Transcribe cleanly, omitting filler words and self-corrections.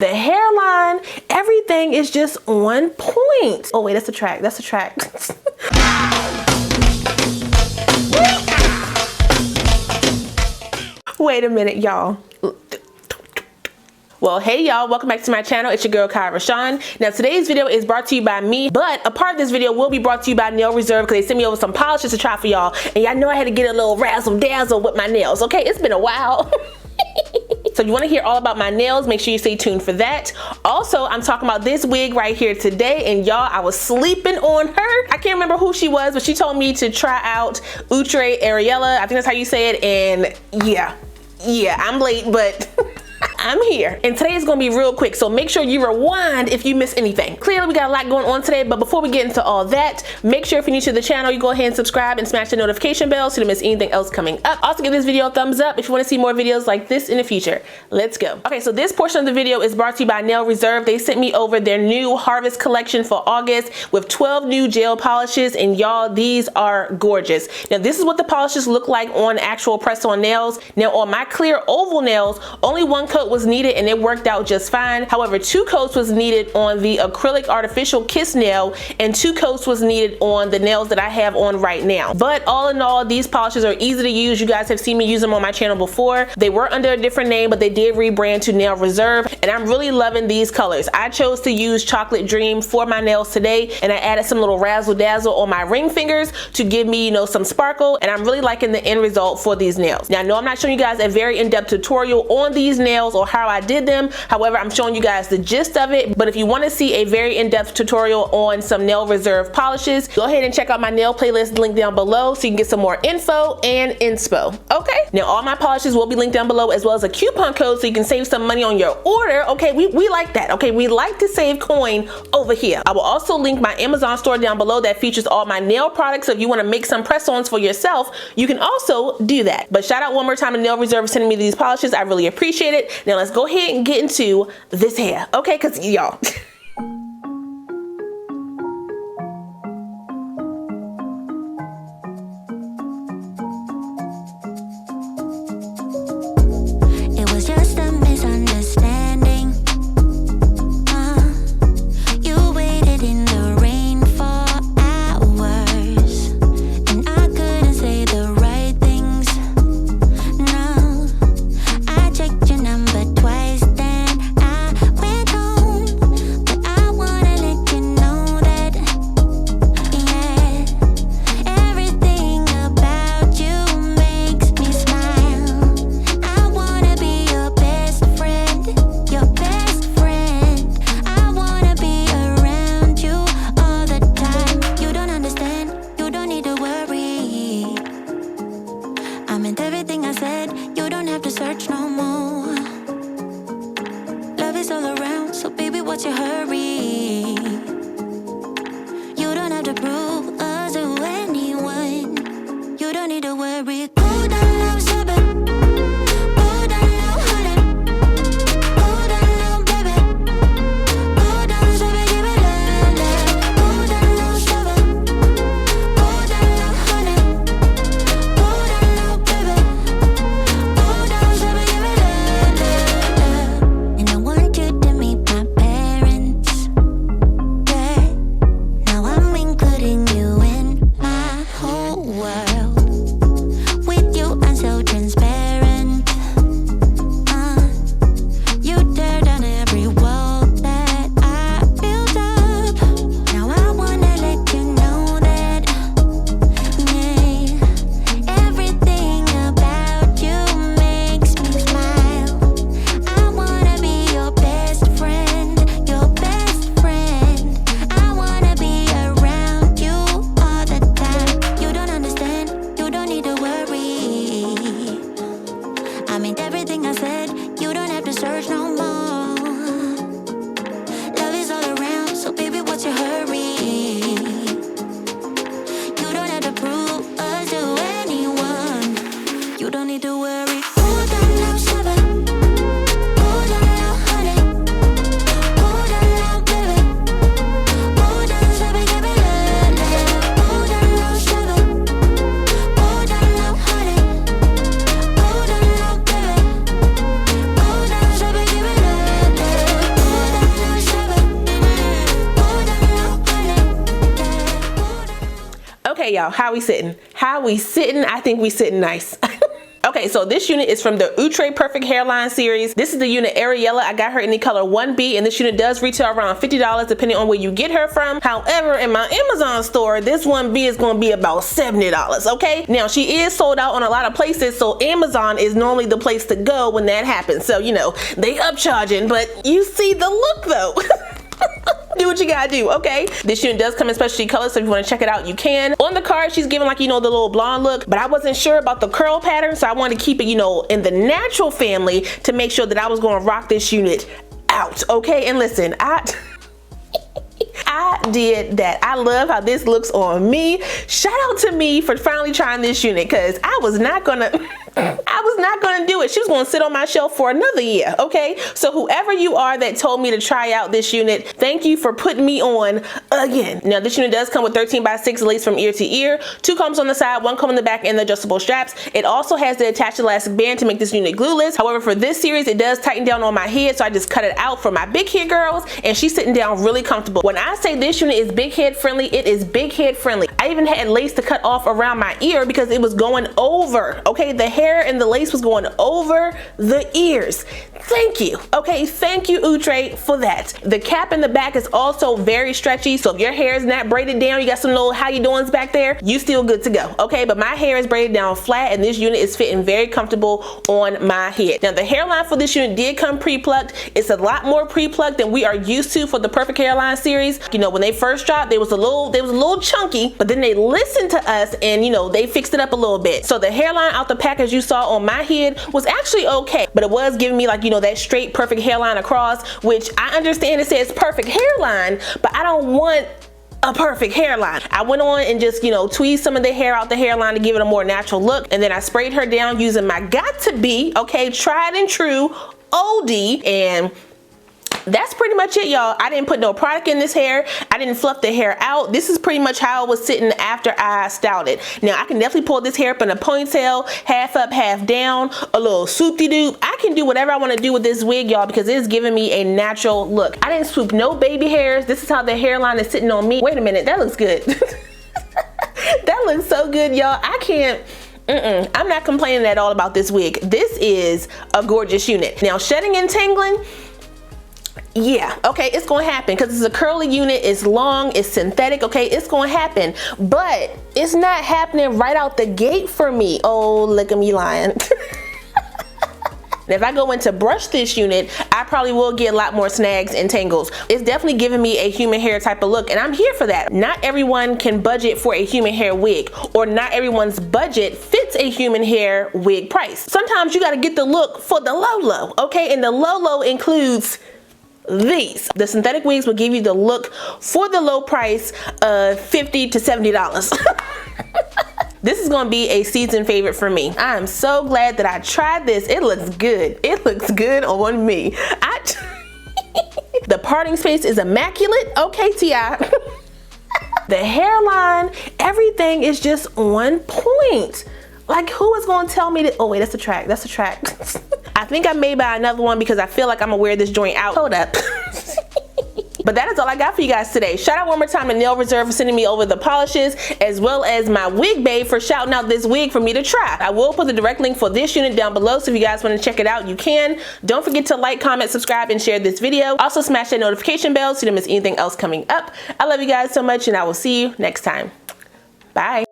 The hairline, everything is just on point. Oh wait, that's a track, that's a track. Wait a minute, y'all. Well, hey y'all, welcome back to my channel. It's your girl, Kie RaShon. Now today's video is brought to you by me, but a part of this video will be brought to you by Nail Reserve because they sent me over some polishes to try for y'all. And y'all know I had to get a little razzle dazzle with my nails, okay? It's been a while. So if you want to hear all about my nails, make sure you stay tuned for that. Also, I'm talking about this wig right here today, and y'all, I was sleeping on her. I can't remember who she was, but she told me to try out Outre Ariella. I think that's how you say it, and yeah, I'm late, but I'm here. And today is gonna be real quick, so make sure you rewind if you miss anything. Clearly, we got a lot going on today, but before we get into all that, make sure if you're new to the channel, you go ahead and subscribe and smash the notification bell so you don't miss anything else coming up. Also, give this video a thumbs up if you wanna see more videos like this in the future. Let's go. Okay, so this portion of the video is brought to you by Nail Reserve. They sent me over their new Harvest collection for August with 12 new gel polishes, and y'all, these are gorgeous. Now, this is what the polishes look like on actual press-on nails. Now, on my clear oval nails, only one coat was needed and it worked out just fine. However, 2 coats was needed on the acrylic artificial kiss nail and 2 coats was needed on the nails that I have on right now. But all in all, these polishes are easy to use. You guys have seen me use them on my channel before. They were under a different name, but they did rebrand to Nail Reserve, and I'm really loving these colors. I chose to use Chocolate Dream for my nails today, and I added some little razzle dazzle on my ring fingers to give me, you know, some sparkle, and I'm really liking the end result for these nails. Now, I know I'm not showing you guys a very in-depth tutorial on these nails or how I did them. However, I'm showing you guys the gist of it. But if you want to see a very in-depth tutorial on some Nail Reserve polishes, go ahead and check out my nail playlist link down below so you can get some more info and inspo. Okay, now all my polishes will be linked down below, as well as a coupon code so you can save some money on your order. Okay, we like that. Okay, we like to save coin over here. I will also link my Amazon store down below that features all my nail products. So if you want to make some press-ons for yourself, you can also do that. But shout out one more time to Nail Reserve for sending me these polishes. I really appreciate it. Now let's go ahead and get into this hair, okay? Because y'all, it was just a misunderstanding. You waited in the rain for hours, and I couldn't say the right things. No, I checked your number twice, then I went home. But I wanna let you know that, yeah, everything about you makes me smile. I wanna be your best friend, your best friend. I wanna be around you all the time. You don't understand, you don't need to worry. I meant everything I said, you don't have to search no more. Love is all around, so baby, what's your hurry? You don't have to prove us to anyone. You don't need to worry. Cool down now, shabba. Cool down now, honey. Cool down now, baby. Cool down, shabba, give it love. Cool down now, shabba. Cool down now, honey. Cool down now, baby. Cool down, shabba, give it love. And I want you to meet my parents. Okay, y'all, how we sitting? How we sitting? I think we sitting nice. Okay, so this unit is from the Outre Perfect Hairline series. This is the unit Ariella. I got her in the color 1B, and this unit does retail around $50 depending on where you get her from. However, in my Amazon store, this 1B is going to be about $70, okay? Now, she is sold out on a lot of places, so Amazon is normally the place to go when that happens. So, you know, they upcharging, but you see the look though. Do what you gotta do, okay? This unit does come in specialty colors, so if you want to check it out, you can. On the card, she's giving, like, you know, the little blonde look, but I wasn't sure about the curl pattern, so I wanted to keep it, you know, in the natural family to make sure that I was going to rock this unit out, okay? And listen, I did that. I love how this looks on me. Shout out to me for finally trying this unit, because I was not gonna do it. She was gonna sit on my shelf for another year, okay? So whoever you are that told me to try out this unit, thank you for putting me on again. Now, this unit does come with 13x6 lace from ear to ear, 2 combs on the side, 1 comb in the back, and the adjustable straps. It also has the attached elastic band to make this unit glueless. However, for this series, it does tighten down on my head, so I just cut it out for my big hair girls, and she's sitting down really comfortable. When I say this unit is big head friendly, it is big head friendly. I even had lace to cut off around my ear because it was going over, okay? The hair and the lace was going over the ears. Thank you, okay? Thank you, Outre, for that. The cap in the back is also very stretchy, so if your hair is not braided down, you got some little how you doings back there, you still good to go, okay? But my hair is braided down flat, and this unit is fitting very comfortable on my head. Now, the hairline for this unit did come pre-plucked. It's a lot more pre-plucked than we are used to for the Perfect Hairline series. You know, when they first dropped, they was a little chunky, but then they listened to us and, you know, they fixed it up a little bit. So the hairline out the pack, as you saw on my head, was actually okay, but it was giving me, like, you know, that straight perfect hairline across, which I understand it says perfect hairline, but I don't want a perfect hairline. I went on and just, you know, tweezed some of the hair out the hairline to give it a more natural look, and then I sprayed her down using my got to be, okay, tried and true OD, and that's pretty much it, y'all. I didn't put no product in this hair. I didn't fluff the hair out. This is pretty much how it was sitting after I styled it. Now, I can definitely pull this hair up in a ponytail, half up, half down, a little swoop-de-doop. I can do whatever I want to do with this wig, y'all, because it's giving me a natural look. I didn't swoop no baby hairs. This is how the hairline is sitting on me. Wait a minute, that looks good. That looks so good, y'all. I can't... I'm not complaining at all about this wig. This is a gorgeous unit. Now, shedding and tangling, yeah, okay, it's gonna happen because it's a curly unit, it's long, it's synthetic, okay, it's gonna happen, but it's not happening right out the gate for me. Oh, look at me lying. Now, if I go in to brush this unit, I probably will get a lot more snags and tangles. It's definitely giving me a human hair type of look, and I'm here for that. Not everyone can budget for a human hair wig, or not everyone's budget fits a human hair wig price. Sometimes you gotta get the look for the low, okay, and the low includes these. The synthetic wigs will give you the look for the low price of $50 to $70. This is gonna be a season favorite for me. I am so glad that I tried this. It looks good. It looks good on me. The parting space is immaculate. Okay, T.I. The hairline, everything is just on point. Like, who is gonna tell me that? Oh wait, that's a track, that's a track. I think I may buy another one because I feel like I'm gonna wear this joint out. Hold up. But that is all I got for you guys today. Shout out one more time to Nail Reserve for sending me over the polishes, as well as my wig babe for shouting out this wig for me to try. I will put the direct link for this unit down below, so if you guys want to check it out, you can. Don't forget to like, comment, subscribe, and share this video. Also smash that notification bell so you don't miss anything else coming up. I love you guys so much, and I will see you next time. Bye.